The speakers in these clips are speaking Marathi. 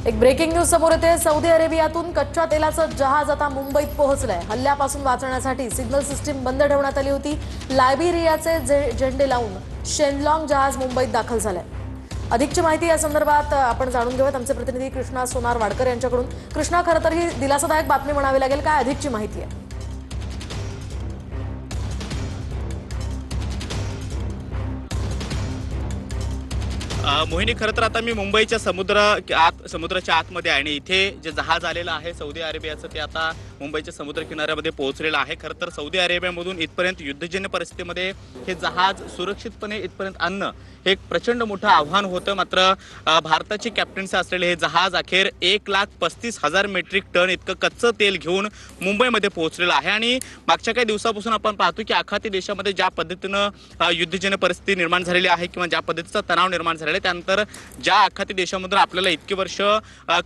एक ब्रेकिंग न्यूज समोर येते। सौदी अरेबियातून कच्च्या तेलाचं जहाज आता मुंबईत पोहोचलंय। हल्ल्यापासून वाचण्यासाठी सिग्नल सिस्टीम बंद ठेवण्यात आली होती। लायबेरियाचे झेंडे लावून शेनलॉंग जहाज मुंबईत दाखल झालंय। अधिकची माहिती या संदर्भात आपण जाणून घेऊयात आमचे प्रतिनिधी कृष्णा सोनार वाडकर यांच्याकडून। कृष्णा, खरं तर ही दिलासादायक बातमी म्हणावी लागेल, काय अधिकची माहिती आहे? मोहिनी, खरं तर आता मी मुंबईच्या समुद्राच्या आतमध्ये आहे आणि इथे जे जहाज आलेलं आहे सौदी अरेबियाचं ते आता मुंबईच्या समुद्र किनाऱ्यामध्ये पोहोचलेलं आहे। खरं तर सौदी अरेबियामधून इथपर्यंत युद्धजन्य परिस्थितीमध्ये हे जहाज सुरक्षितपणे इथपर्यंत आणणं हे एक प्रचंड मोठं आव्हान होतं। मात्र भारताची कॅप्टन्सी असलेले हे जहाज अखेर 1,35,000 मेट्रिक टन इतकं कच्चं तेल घेऊन मुंबईमध्ये पोहोचलेलं आहे। आणि मागच्या काही दिवसापासून आपण पाहतो की आखाती देशामध्ये ज्या पद्धतीनं युद्धजन्य परिस्थिती निर्माण झालेली आहे किंवा ज्या पद्धतीचा तणाव निर्माण झालेला आहे, त्यानंतर ज्या आखाती देशामधून आपल्याला इतके वर्ष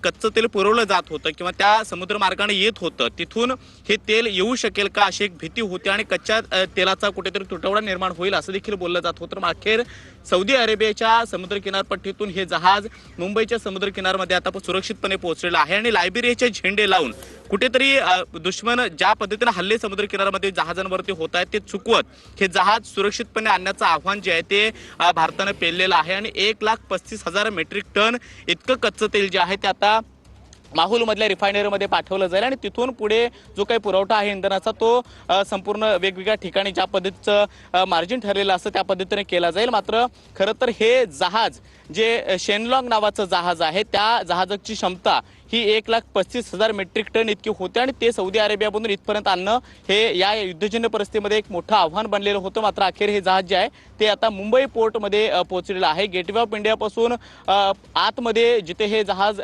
कच्चं तेल पुरवलं जात होतं किंवा त्या समुद्रमार्गाने येत होतं, तिथून हे तेल येऊ शकेल का अशी एक भीती होती आणि कच्च्या तेलाचा कुठेतरी तुटवडा निर्माण होईल असं देखील बोललं जात होतं। अखेर सौदी अरेबियाच्या समुद्र किनारपट्टीतून हे जहाज मुंबईच्या समुद्र किनारमध्ये आता सुरक्षितपणे पोहोचलेलं आहे आणि लायबेरियाचे झेंडे लावून कुठेतरी दुश्मन ज्या पद्धतीने हल्ले समुद्र किनाऱ्यामध्ये जहाजांवरती होत आहेत ते चुकवत हे जहाज सुरक्षितपणे आणण्याचं आव्हान जे आहे ते भारतानं पेललेलं आहे। आणि 1,35,000 मेट्रिक टन इतकं कच्चं तेल जे आहे ते आता माहुलमधल्या रिफायनरीमध्ये पाठवलं जाईल आणि तिथून पुढे जो काही पुरवठा आहे इंधनाचा तो संपूर्ण वेगवेगळ्या ठिकाणी ज्या पद्धतीचं मार्जिन ठरलेलं असतं त्या पद्धतीने केला जाईल। मात्र खरं तर हे जहाज जे शेनलॉंग नावाचं जहाज आहे त्या जहाजाची क्षमता ही 1,35,000 मेट्रिक टन इतकी होते आणि ते सौदी अरेबियामधून इथपर्यंत आणणं हे या युद्धजन्य परिस्थितीमध्ये एक मोठं आव्हान बनलेलं होतं। मात्र अखेर हे जहाज जे आहे ते आता मुंबई पोर्टमध्ये पोहोचलेलं आहे। गेटवे ऑफ इंडियापासून आतमध्ये जिथे हे जहाज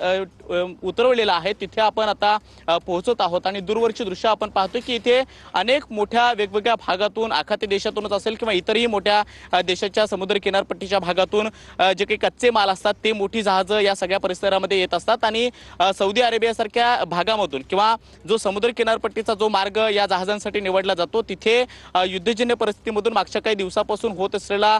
उतरवलेलं आहे तिथे आपण आता पोहोचत आहोत आणि दूरवरची दृश्य आपण पाहतो की इथे अनेक मोठ्या वेगवेगळ्या भागातून आखाती देशातूनच असेल किंवा इतरही मोठ्या देशाच्या समुद्र किनारपट्टीच्या भागातून जे काही कच्चे माल असतात ते मोठी जहाजं या सगळ्या परिसरामध्ये येत असतात आणि सौदी अरेबियासारख्या भागामधून किंवा जो समुद्र किनारपट्टीचा जो मार्ग या जहाजांसाठी निवडला जातो तिथे युद्धजन्य परिस्थितीमधून मागच्या काही दिवसापासून होत असलेला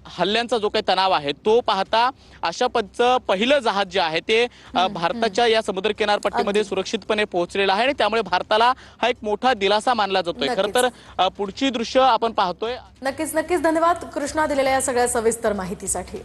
हल्ल्यांचा जो काही तणाव आहे तो पाहता अशा पद्धतीचं पहिलं जहाज जे आहे ते भारताच्या या समुद्र किनारपट्टीमध्ये सुरक्षितपणे पोहोचलेलं आहे आणि त्यामुळे भारताला हा एक मोठा दिलासा मानला जातोय। खरं तर पुढची दृश्य आपण पाहतोय। नक्कीच धन्यवाद कृष्णा दिलेल्या या सगळ्या सविस्तर माहितीसाठी।